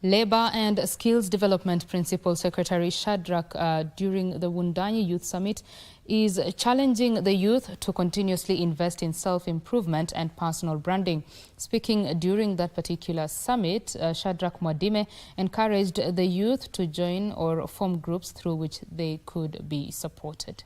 Labour and Skills Development Principal Secretary Shadrach during the Wundanyi Youth Summit is challenging the youth to continuously invest in self-improvement and personal branding. Speaking during that particular summit, Shadrach Mwadime encouraged the youth to join or form groups through which they could be supported.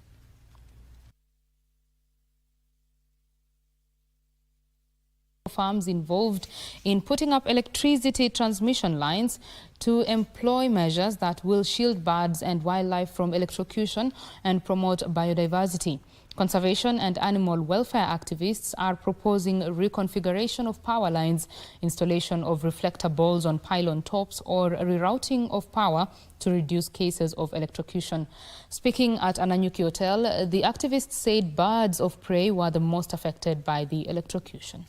Farms involved in putting up electricity transmission lines to employ measures that will shield birds and wildlife from electrocution and promote biodiversity. Conservation and animal welfare activists are proposing reconfiguration of power lines, installation of reflector balls on pylon tops, or rerouting of power to reduce cases of electrocution. Speaking at Ananyuki Hotel, the activists said birds of prey were the most affected by the electrocution.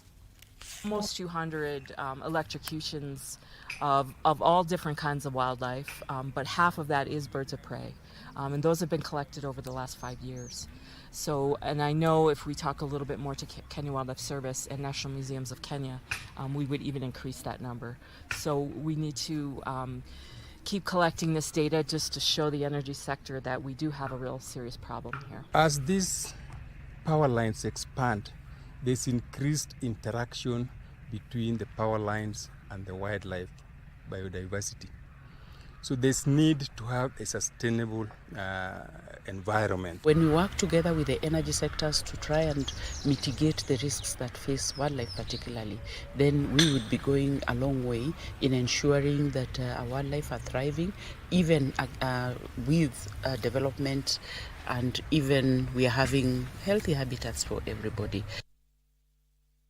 Almost 200 electrocutions of all different kinds of wildlife, but half of that is birds of prey. And those have been collected over the last 5 years. So, and I know if we talk a little bit more to Kenya Wildlife Service and National Museums of Kenya, we would even increase that number. So we need to keep collecting this data just to show the energy sector that we do have a real serious problem here. As these power lines expand, there's increased interaction between the power lines and the wildlife biodiversity. So there's need to have a sustainable environment. When we work together with the energy sectors to try and mitigate the risks that face wildlife particularly, then we would be going a long way in ensuring that our wildlife are thriving, even with development, and even we are having healthy habitats for everybody.